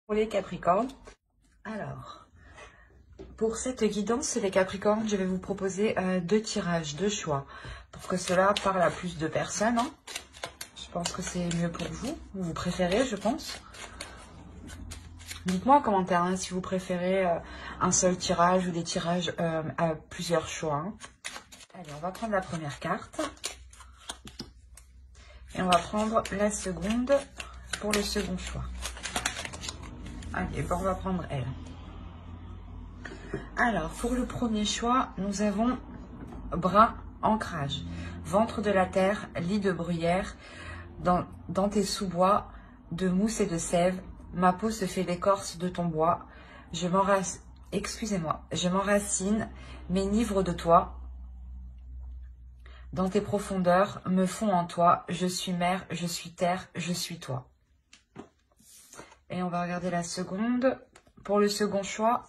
Pour les Capricornes. Alors, pour cette guidance, les Capricornes, je vais vous proposer deux tirages, deux choix, pour que cela parle à plus de personnes. Hein. Je pense que c'est mieux pour vous. Vous préférez, je pense. Dites-moi en commentaire hein, si vous préférez un seul tirage ou des tirages à plusieurs choix. Hein. Allez, on va prendre la première carte. Et on va prendre la seconde pour le second choix. Allez, bon, on va prendre elle. Alors, pour le premier choix, nous avons bras, ancrage, ventre de la terre, lit de bruyère, dans tes sous-bois, de mousse et de sève, ma peau se fait l'écorce de ton bois, je m'enracine, m'enivre de toi, dans tes profondeurs, me fond en toi, je suis mer, je suis terre, je suis toi. Et on va regarder la seconde. Pour le second choix,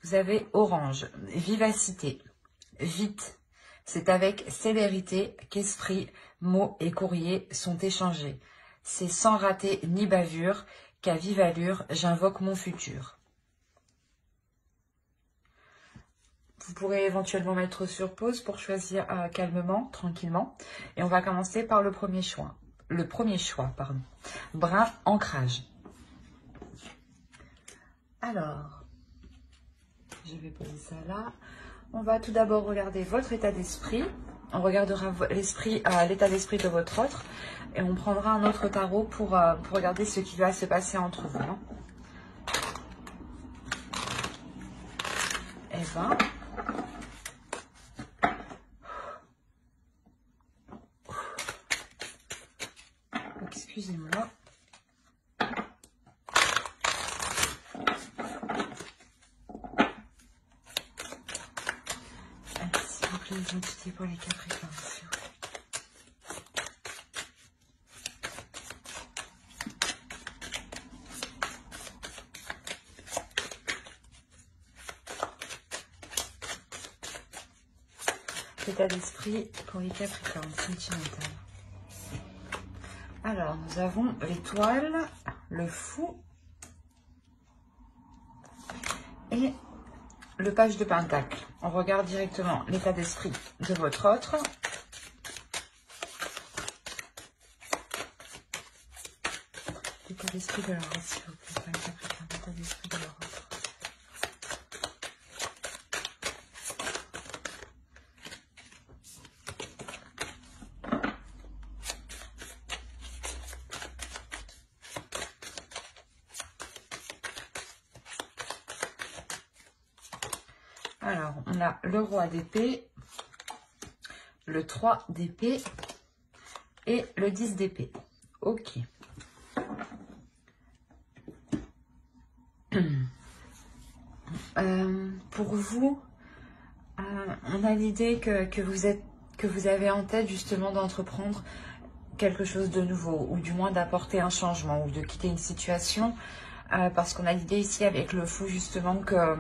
vous avez orange, vivacité, vite. C'est avec célérité qu'esprit, mots et courriers sont échangés. C'est sans rater ni bavure qu'à vive allure j'invoque mon futur. Vous pourrez éventuellement mettre sur pause pour choisir calmement, tranquillement. Et on va commencer par le premier choix. Brun, ancrage. Alors, je vais poser ça là. On va tout d'abord regarder votre état d'esprit. On regardera l'état d'esprit de votre autre. Et on prendra un autre tarot pour regarder ce qui va se passer entre vous. Hein. Eva. Excusez-moi. S'il vous plaît, les entités pour les Capricornes. État d'esprit pour les Capricornes sentimental. Alors, nous avons l'étoile, le fou et le page de pentacle. On regarde directement l'état d'esprit de votre autre. L'état d'esprit de leur autre, s'il vous plaît, l'état d'esprit de leur autre. Alors, on a le roi d'épée, le 3 d'épée et le 10 d'épée. Ok. Pour vous, on a l'idée que vous avez en tête justement d'entreprendre quelque chose de nouveau, ou du moins d'apporter un changement, ou de quitter une situation, parce qu'on a l'idée ici avec le fou justement que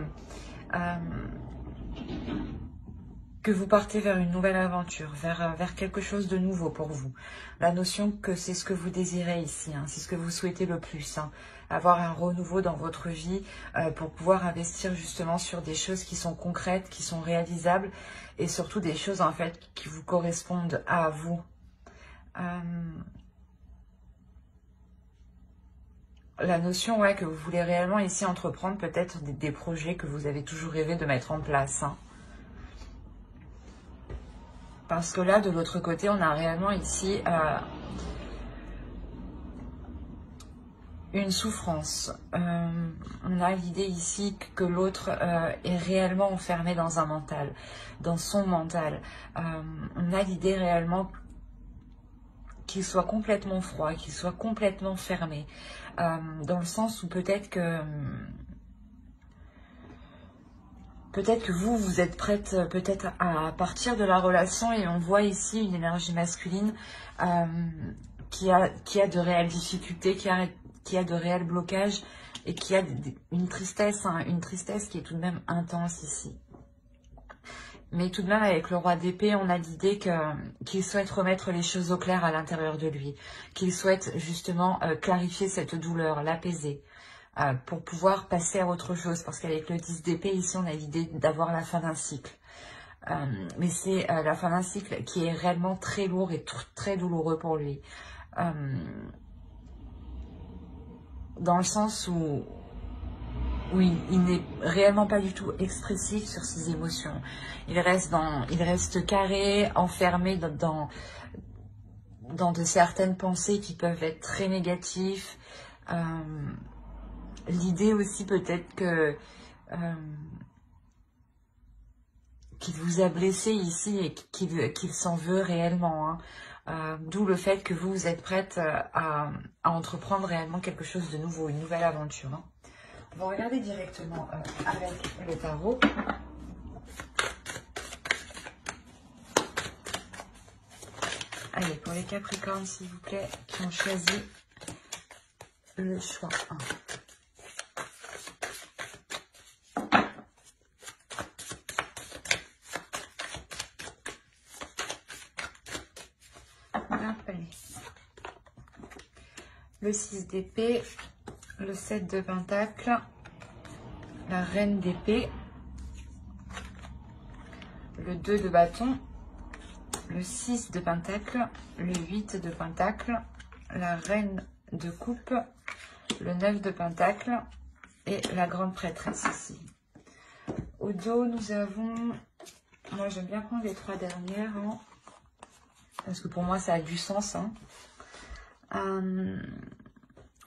vous partez vers une nouvelle aventure, vers quelque chose de nouveau pour vous. La notion que c'est ce que vous désirez ici, hein, c'est ce que vous souhaitez le plus, hein, avoir un renouveau dans votre vie pour pouvoir investir justement sur des choses qui sont concrètes, qui sont réalisables et surtout des choses en fait qui vous correspondent à vous. La notion que vous voulez réellement ici entreprendre peut-être des projets que vous avez toujours rêvé de mettre en place. Hein. Parce que là, de l'autre côté, on a réellement ici une souffrance. On a l'idée ici que l'autre est réellement enfermé dans un mental, dans son mental. On a l'idée réellement qu'il soit complètement froid, qu'il soit complètement fermé. Dans le sens où peut-être que vous êtes prête peut-être à partir de la relation et on voit ici une énergie masculine qui a de réelles difficultés, qui a de réels blocages et qui a une tristesse qui est tout de même intense ici. Mais tout de même, avec le roi d'épée, on a l'idée qu'il souhaite remettre les choses au clair à l'intérieur de lui, qu'il souhaite justement clarifier cette douleur, l'apaiser. pour pouvoir passer à autre chose. Parce qu'avec le 10 d'épée, ici, on a l'idée d'avoir la fin d'un cycle. Mais c'est la fin d'un cycle qui est réellement très lourd et très douloureux pour lui. Dans le sens où il n'est réellement pas du tout expressif sur ses émotions. Il reste carré, enfermé dans de certaines pensées qui peuvent être très négatives. L'idée aussi peut-être que qu'il vous a blessé ici et qu'il s'en veut réellement. D'où le fait que vous êtes prête à entreprendre réellement quelque chose de nouveau, une nouvelle aventure. On va regarder directement avec le tarot. Allez, pour les Capricornes, s'il vous plaît, qui ont choisi le choix 1. Le 6 d'épée, le 7 de pentacle, la reine d'épée, le 2 de bâton, le 6 de pentacle, le 8 de pentacle, la reine de coupe, le 9 de pentacle et la grande prêtresse ici. Au dos, nous avons, moi j'aime bien prendre les 3 dernières, parce que pour moi ça a du sens.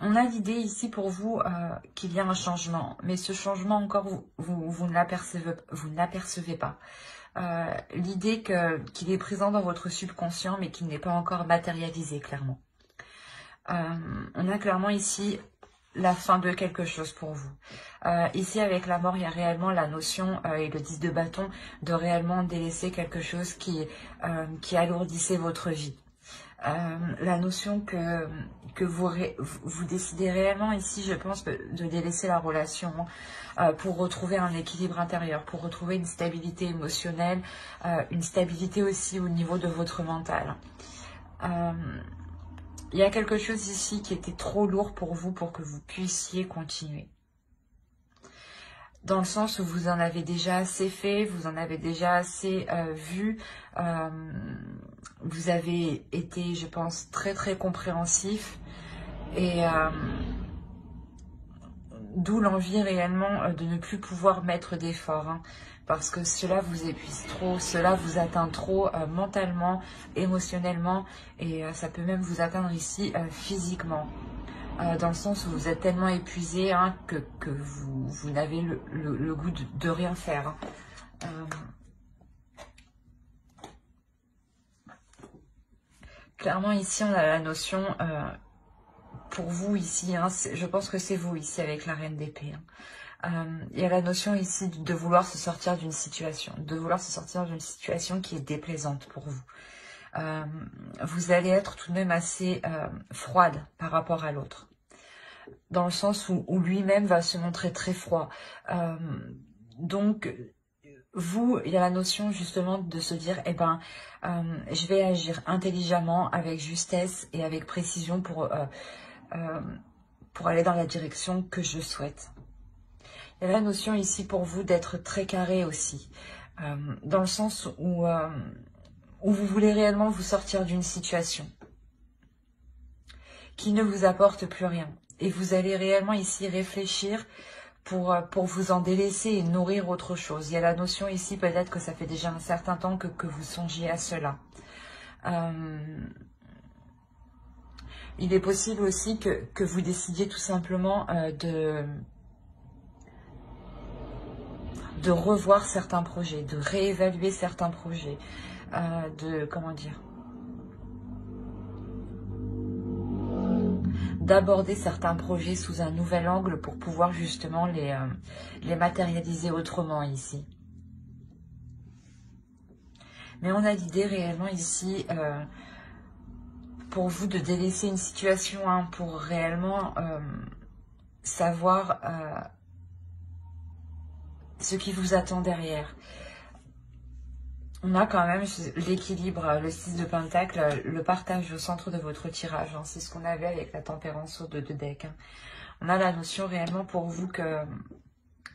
On a l'idée ici pour vous qu'il y a un changement, mais ce changement encore vous ne l'apercevez pas. L'idée qu'il est présent dans votre subconscient mais qu'il n'est pas encore matérialisé clairement. On a clairement ici la fin de quelque chose pour vous. Ici avec la mort il y a réellement la notion et le 10 de bâton de réellement délaisser quelque chose qui alourdissait votre vie. La notion que vous décidez réellement ici, je pense, de délaisser la relation pour retrouver un équilibre intérieur, pour retrouver une stabilité émotionnelle, une stabilité aussi au niveau de votre mental. Il y a quelque chose ici qui était trop lourd pour vous pour que vous puissiez continuer. Dans le sens où vous en avez déjà assez fait, vous en avez déjà assez vu. Vous avez été, je pense, très très compréhensif. Et d'où l'envie réellement de ne plus pouvoir mettre d'efforts. Parce que cela vous épuise trop, cela vous atteint trop mentalement, émotionnellement. Et ça peut même vous atteindre ici physiquement. Dans le sens où vous êtes tellement épuisé que vous n'avez le goût de rien faire. Clairement ici on a la notion, pour vous ici, je pense que c'est vous ici avec la reine d'épée. Il y a la notion ici de vouloir se sortir d'une situation, qui est déplaisante pour vous. Vous allez être tout de même assez froide par rapport à l'autre. Dans le sens où lui-même va se montrer très froid. Donc, il y a la notion justement de se dire, je vais agir intelligemment, avec justesse et avec précision pour aller dans la direction que je souhaite. Il y a la notion ici pour vous d'être très carré aussi. Dans le sens où vous voulez réellement vous sortir d'une situation qui ne vous apporte plus rien. Et vous allez réellement ici réfléchir pour vous en délaisser et nourrir autre chose. Il y a la notion ici, peut-être que ça fait déjà un certain temps que vous songiez à cela. Il est possible aussi que vous décidiez tout simplement de revoir certains projets, de réévaluer certains projets, d'aborder certains projets sous un nouvel angle pour pouvoir justement les matérialiser autrement ici. Mais on a l'idée réellement ici pour vous de délaisser une situation pour réellement savoir ce qui vous attend derrière. On a quand même l'équilibre, le 6 de pentacle, le partage au centre de votre tirage. C'est ce qu'on avait avec la tempérance au 2 de deck. On a la notion réellement pour vous que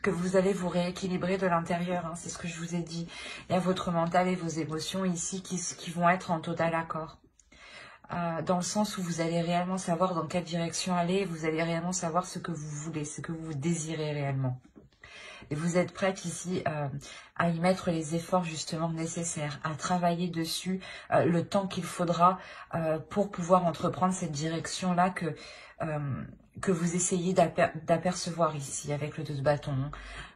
vous allez vous rééquilibrer de l'intérieur, hein, c'est ce que je vous ai dit. Il y a votre mental et vos émotions ici qui vont être en total accord. Dans le sens où vous allez réellement savoir dans quelle direction aller, vous allez réellement savoir ce que vous voulez, ce que vous désirez réellement. Et vous êtes prête ici à y mettre les efforts justement nécessaires, à travailler dessus le temps qu'il faudra pour pouvoir entreprendre cette direction-là que vous essayez d'apercevoir ici avec le 2 de bâton.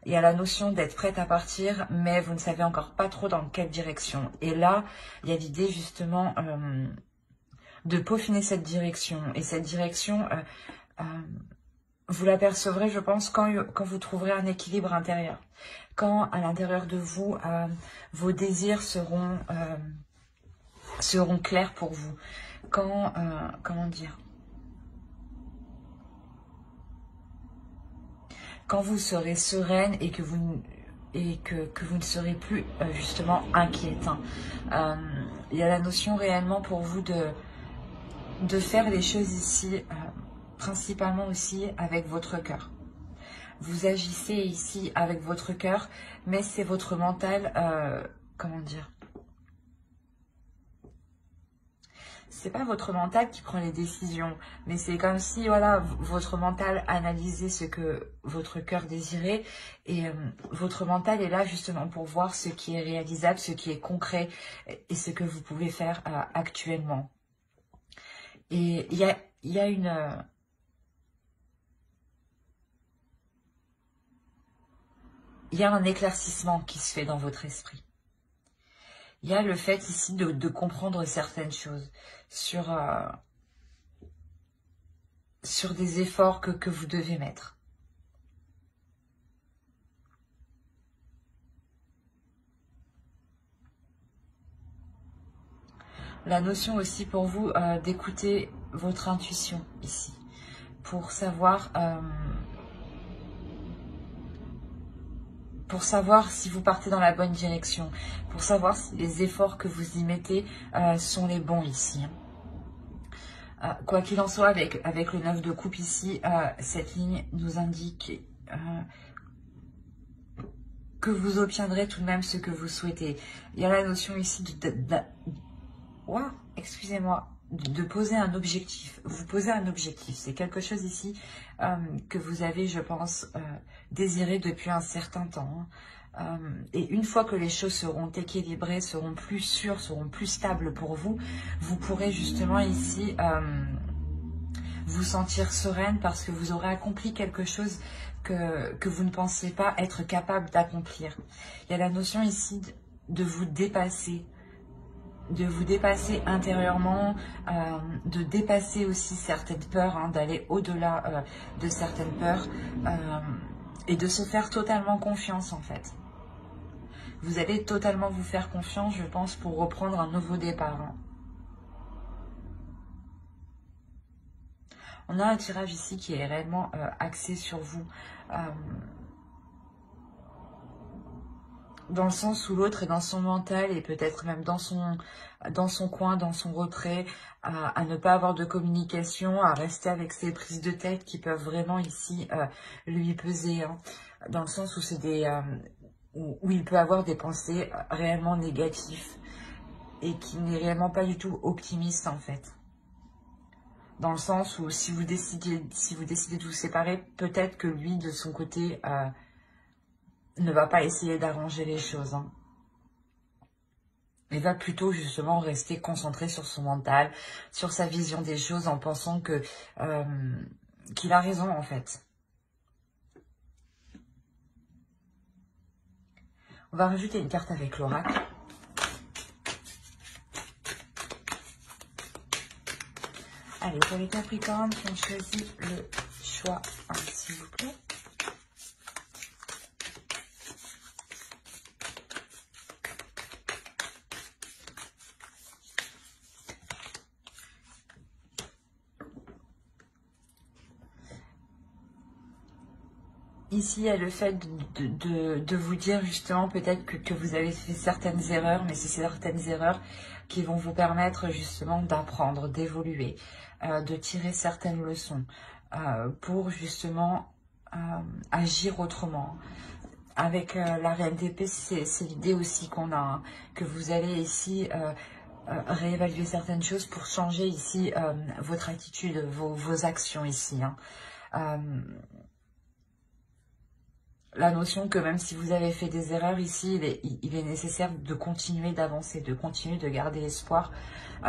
Il y a la notion d'être prête à partir, mais vous ne savez encore pas trop dans quelle direction. Et là, il y a l'idée justement de peaufiner cette direction. Et cette direction, vous l'apercevrez, je pense, quand vous trouverez un équilibre intérieur. Quand à l'intérieur de vous, vos désirs seront clairs pour vous. Quand, comment dire, quand vous serez sereine et que vous ne serez plus justement inquiète. Il y a la notion réellement pour vous de faire les choses ici, principalement aussi avec votre cœur. Vous agissez ici avec votre cœur, mais c'est votre mental, comment dire, c'est pas votre mental qui prend les décisions, mais c'est comme si, voilà, votre mental analysait ce que votre cœur désirait, et votre mental est là justement pour voir ce qui est réalisable, ce qui est concret, et ce que vous pouvez faire actuellement. Et il y a une... il y a un éclaircissement qui se fait dans votre esprit. Il y a le fait ici de comprendre certaines choses sur des efforts que vous devez mettre. La notion aussi pour vous d'écouter votre intuition ici, pour savoir si vous partez dans la bonne direction, pour savoir si les efforts que vous y mettez sont les bons ici. Quoi qu'il en soit, avec le 9 de coupe ici, cette ligne nous indique que vous obtiendrez tout de même ce que vous souhaitez. Il y a la notion ici excusez-moi, de poser un objectif. Vous posez un objectif. C'est quelque chose ici que vous avez, je pense, désiré depuis un certain temps. Et une fois que les choses seront équilibrées, seront plus sûres, seront plus stables pour vous, vous pourrez justement ici vous sentir sereine parce que vous aurez accompli quelque chose que vous ne pensez pas être capable d'accomplir. Il y a la notion ici de vous dépasser. De vous dépasser intérieurement, de dépasser aussi certaines peurs, d'aller au-delà de certaines peurs et de se faire totalement confiance en fait. Vous allez totalement vous faire confiance, je pense, pour reprendre un nouveau départ. On a un tirage ici qui est réellement axé sur vous. Dans le sens où l'autre est dans son mental et peut-être même dans son coin, dans son retrait, à ne pas avoir de communication, à rester avec ses prises de tête qui peuvent vraiment ici lui peser. Dans le sens où c'est où il peut avoir des pensées réellement négatives et qui n'est réellement pas du tout optimiste en fait. Dans le sens où si vous décidez de vous séparer, peut-être que lui de son côté ne va pas essayer d'arranger les choses. Il va plutôt justement rester concentré sur son mental, sur sa vision des choses en pensant qu'il a raison en fait. On va rajouter une carte avec l'oracle. Allez, pour les Capricornes qui ont choisi le choix 1, s'il vous plaît. Ici, il y a le fait de vous dire justement peut-être que vous avez fait certaines erreurs, mais c'est certaines erreurs qui vont vous permettre justement d'apprendre, d'évoluer, de tirer certaines leçons. pour justement agir autrement. Avec la reine d'épée, c'est l'idée aussi qu'on a, hein, que vous allez ici réévaluer certaines choses pour changer ici votre attitude, vos actions ici. Hein. La notion que même si vous avez fait des erreurs ici, il est nécessaire de continuer d'avancer, de continuer de garder espoir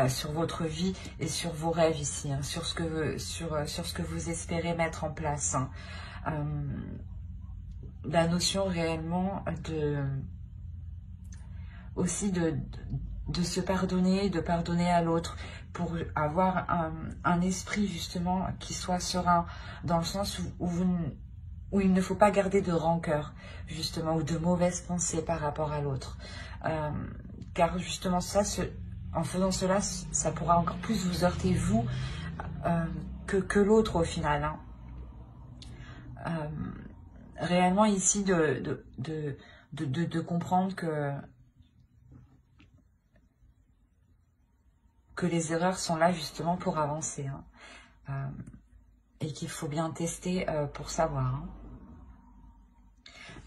sur votre vie et sur vos rêves ici, hein, sur ce que vous espérez mettre en place. Hein. La notion réellement aussi de se pardonner, de pardonner à l'autre, pour avoir un esprit justement qui soit serein, dans le sens où il ne faut pas garder de rancœur, justement, ou de mauvaises pensées par rapport à l'autre. Car justement, en faisant cela, ça pourra encore plus vous heurter, vous, que l'autre au final. Hein. Réellement ici, de comprendre que les erreurs sont là justement pour avancer. Hein. Et qu'il faut bien tester pour savoir. Hein.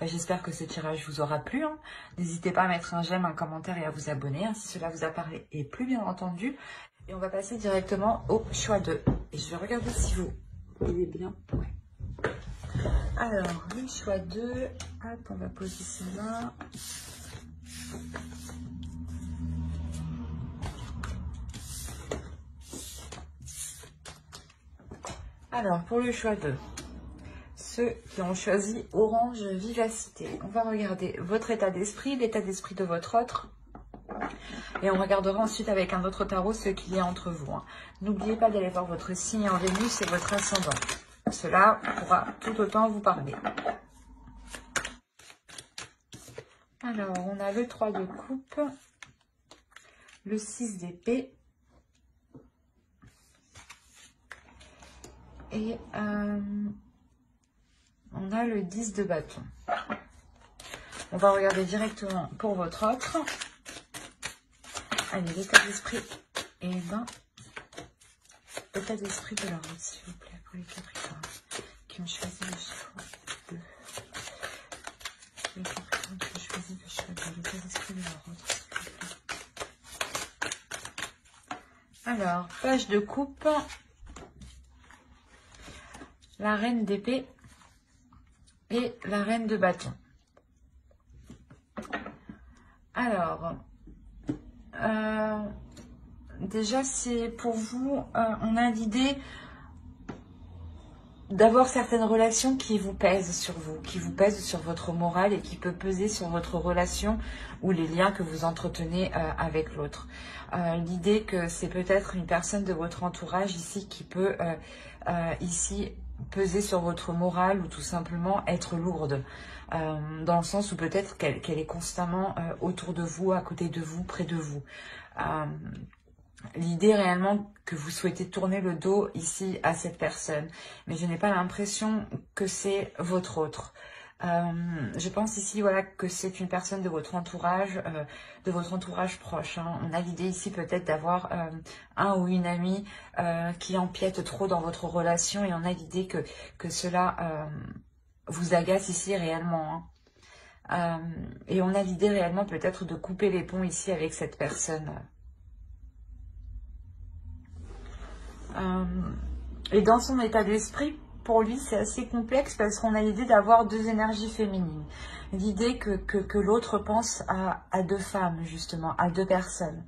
J'espère que ce tirage vous aura plu. Hein. N'hésitez pas à mettre un j'aime, un commentaire et à vous abonner hein, si cela vous a parlé et plu bien entendu. Et on va passer directement au choix 2. Et je vais regarder si vous voyez bien. Ouais. Alors, le choix 2. Hop, on va poser cela. Alors, pour le choix 2. Ceux qui ont choisi Orange Vivacité. On va regarder votre état d'esprit, l'état d'esprit de votre autre. Et on regardera ensuite avec un autre tarot ce qu'il y a entre vous. Hein. N'oubliez pas d'aller voir votre signe en Vénus et votre ascendant. Cela pourra tout autant vous parler. Alors, on a le 3 de coupe, le 6 d'épée. Et on a le 10 de bâton. On va regarder directement pour votre autre. Allez, l'état d'esprit. Et ben, l'état d'esprit de leur autre, s'il vous plaît, pour les Capricornes qui ont choisi le chiffre 2. Les Capricornes qui ont choisi le chiffre 2. L'état d'esprit de leur autre, s'il vous plaît. Alors, page de coupe. La reine d'épée et la reine de bâton. Alors, déjà, c'est pour vous, on a l'idée d'avoir certaines relations qui vous pèsent sur vous, qui vous pèsent sur votre morale et qui peut peser sur votre relation ou les liens que vous entretenez avec l'autre. L'idée que c'est peut-être une personne de votre entourage ici qui peut ici peser sur votre morale ou tout simplement être lourde, dans le sens où peut-être qu'elle est constamment autour de vous, à côté de vous, près de vous. L'idée réellement que vous souhaitez tourner le dos ici à cette personne, mais je n'ai pas l'impression que c'est votre autre. Je pense ici voilà que c'est une personne de votre entourage proche. Hein. On a l'idée ici peut-être d'avoir un ou une amie qui empiète trop dans votre relation et on a l'idée que cela vous agace ici réellement. Hein. Et on a l'idée réellement peut-être de couper les ponts ici avec cette personne. Et dans son état d'esprit, pour lui, c'est assez complexe parce qu'on a l'idée d'avoir deux énergies féminines. L'idée que l'autre pense à deux femmes, justement, à deux personnes.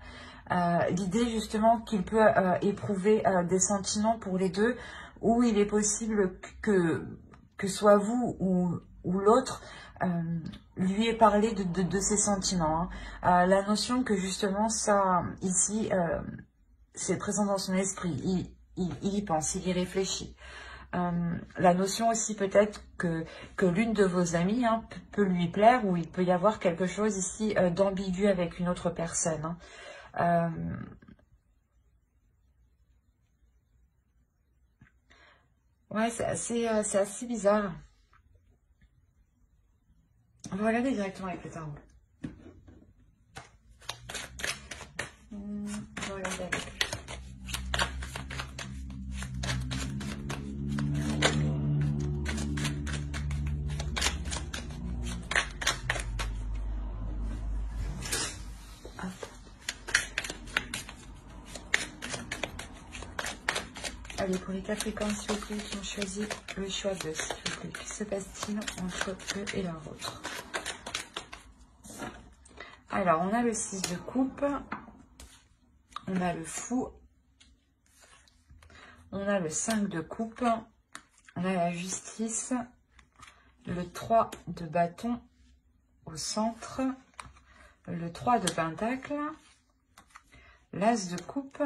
L'idée, justement, qu'il peut éprouver des sentiments pour les deux, où il est possible que soit vous ou l'autre lui ait parlé de ses sentiments. Hein. La notion que, justement, ça, ici, c'est présent dans son esprit. Il y pense, il y réfléchit. La notion aussi peut-être que l'une de vos amies hein, peut lui plaire ou il peut y avoir quelque chose ici d'ambigu avec une autre personne. Hein. Ouais, c'est assez bizarre. On va regarder directement avec le tarot. On va regarder avec lui. Allez, pour les Capricornes, s'il vous plaît, qui ont choisi le choix 2, s'il vous plaît. Que se passe-t-il entre eux et leur autre? Alors, on a le 6 de coupe. On a le fou. On a le 5 de coupe. On a la justice. Le 3 de bâton au centre. Le 3 de pentacle. L'as de coupe.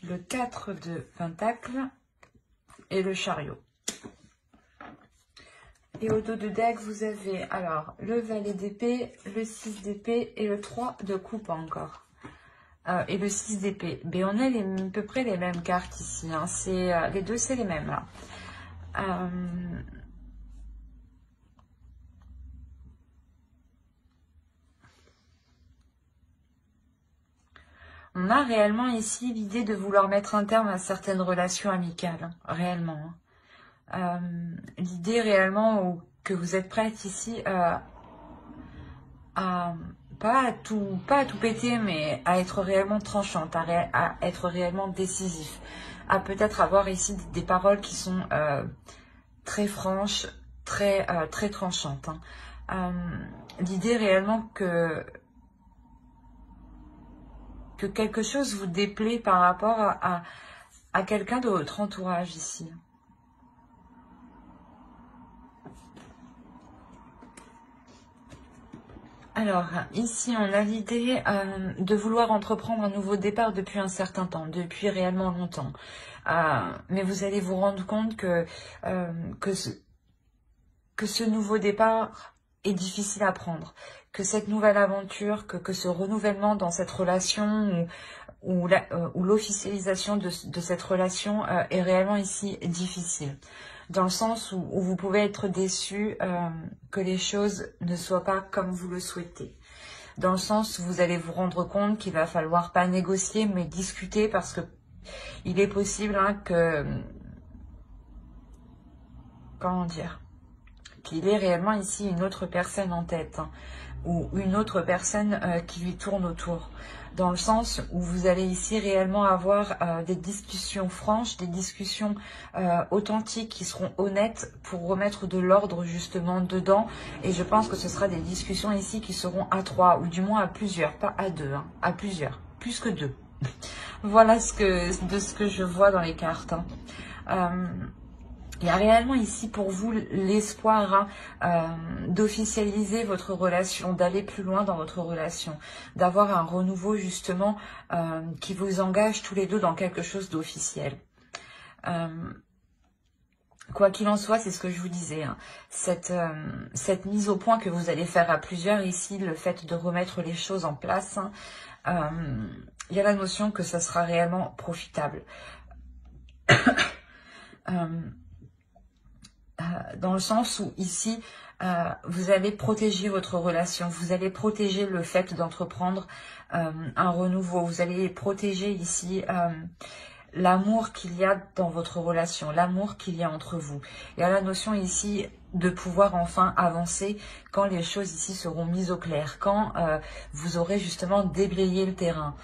Le 4 de pentacle. Et le chariot. Et au dos de deck, vous avez alors le valet d'épée, le 6 d'épée et le 3 de coupe encore. Et le 6 d'épée. Mais on a à peu près les mêmes cartes ici. Hein. Les deux, c'est les mêmes là. On a réellement ici l'idée de vouloir mettre un terme à certaines relations amicales. Hein, réellement. Hein. L'idée réellement que vous êtes prête ici pas à tout péter, mais à être réellement tranchante, à être réellement décisif, à peut-être avoir ici des paroles qui sont très franches, très tranchantes. Hein. L'idée réellement que quelque chose vous déplaît par rapport à quelqu'un de votre entourage ici. Alors, ici, on a l'idée de vouloir entreprendre un nouveau départ depuis un certain temps, depuis réellement longtemps. Mais vous allez vous rendre compte que ce nouveau départ est difficile à prendre, que cette nouvelle aventure, que ce renouvellement dans cette relation ou l'officialisation de cette relation est réellement ici difficile. Dans le sens où vous pouvez être déçu que les choses ne soient pas comme vous le souhaitez. Dans le sens où vous allez vous rendre compte qu'il va falloir pas négocier, mais discuter, parce que il est possible hein, comment dire, qu'il ait réellement ici une autre personne en tête, hein, ou une autre personne qui lui tourne autour. Dans le sens où vous allez ici réellement avoir des discussions franches, des discussions authentiques qui seront honnêtes pour remettre de l'ordre justement dedans. Et je pense que ce sera des discussions ici qui seront à 3 ou du moins à plusieurs, pas à 2, hein, à plusieurs, plus que 2. Voilà de ce que je vois dans les cartes. Hein. Il y a réellement ici pour vous l'espoir hein, d'officialiser votre relation, d'aller plus loin dans votre relation, d'avoir un renouveau justement qui vous engage tous les deux dans quelque chose d'officiel. Quoi qu'il en soit, c'est ce que je vous disais, hein, cette mise au point que vous allez faire à plusieurs ici, le fait de remettre les choses en place, hein, il y a la notion que ça sera réellement profitable. Dans le sens où ici, vous allez protéger votre relation, vous allez protéger le fait d'entreprendre un renouveau, vous allez protéger ici l'amour qu'il y a dans votre relation, l'amour qu'il y a entre vous. Il y a la notion ici de pouvoir enfin avancer quand les choses ici seront mises au clair, quand vous aurez justement déblayé le terrain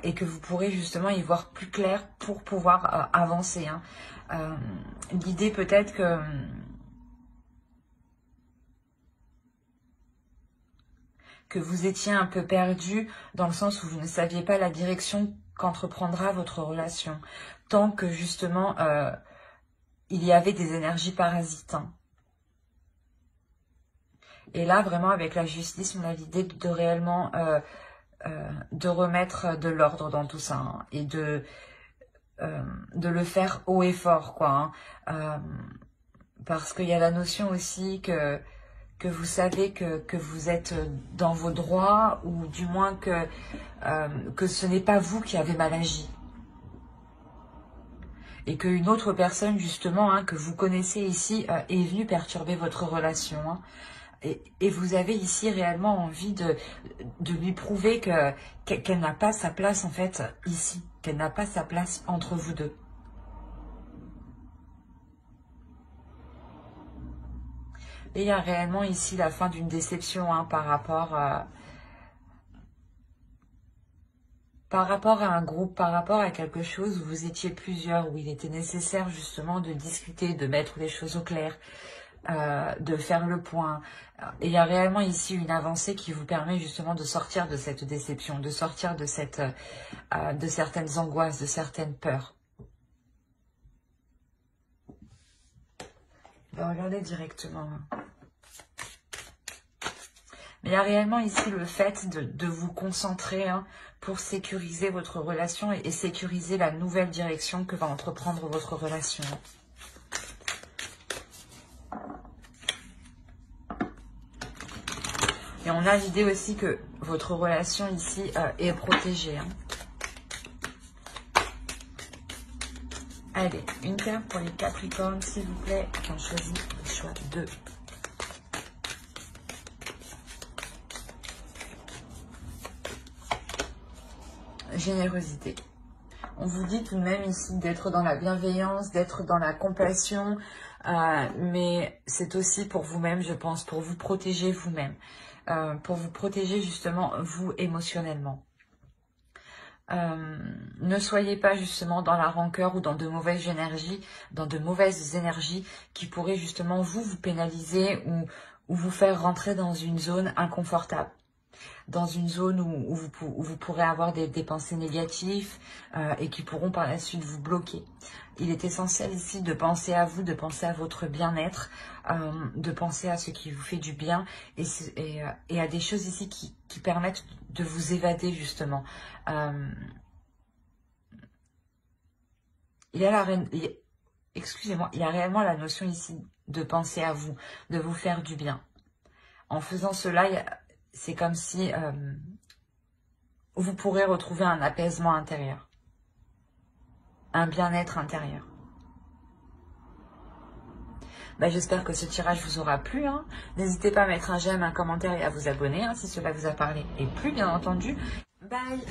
et que vous pourrez justement y voir plus clair pour pouvoir avancer. Hein. L'idée peut-être que vous étiez un peu perdu dans le sens où vous ne saviez pas la direction qu'entreprendra votre relation, tant que justement il y avait des énergies parasites. Hein. Et là, vraiment, avec la justice, on a l'idée de réellement de remettre de l'ordre dans tout ça hein, et de le faire haut et fort, quoi. Hein. Parce qu'il y a la notion aussi que vous savez que vous êtes dans vos droits, ou du moins que ce n'est pas vous qui avez mal agi. Et qu'une autre personne, justement, hein, que vous connaissez ici, est venue perturber votre relation. Hein. Et vous avez ici réellement envie de lui prouver qu'elle n'a pas sa place, en fait, ici. Qu'elle n'a pas sa place entre vous deux. Et il y a réellement ici la fin d'une déception hein, par rapport par rapport à un groupe, par rapport à quelque chose où vous étiez plusieurs, où il était nécessaire justement de discuter, de mettre les choses au clair, de faire le point. Et il y a réellement ici une avancée qui vous permet justement de sortir de cette déception, de sortir de de certaines angoisses, de certaines peurs. Ben, regardez directement. Mais il y a réellement ici le fait de vous concentrer pour sécuriser votre relation et sécuriser la nouvelle direction que va entreprendre votre relation. Et on a l'idée aussi que votre relation ici est protégée. Allez, une carte pour les Capricornes, s'il vous plaît. On choisit le choix 2. Générosité. On vous dit tout de même ici d'être dans la bienveillance, d'être dans la compassion, mais c'est aussi pour vous-même, je pense, pour vous protéger vous-même, pour vous protéger justement vous émotionnellement. Ne soyez pas justement dans la rancœur ou dans de mauvaises énergies, qui pourraient justement vous pénaliser ou vous faire rentrer dans une zone inconfortable. Dans une zone où vous pourrez avoir des pensées négatives et qui pourront par la suite vous bloquer. Il est essentiel ici de penser à vous, de penser à votre bien-être, de penser à ce qui vous fait du bien et à des choses ici qui permettent de vous évader justement. Il y a il y a réellement la notion ici de penser à vous, de vous faire du bien. En faisant cela, c'est comme si vous pourrez retrouver un apaisement intérieur, un bien-être intérieur. Ben, j'espère que ce tirage vous aura plu. N'hésitez pas à mettre un j'aime, un commentaire et à vous abonner si cela vous a parlé et plu, bien entendu. Bye!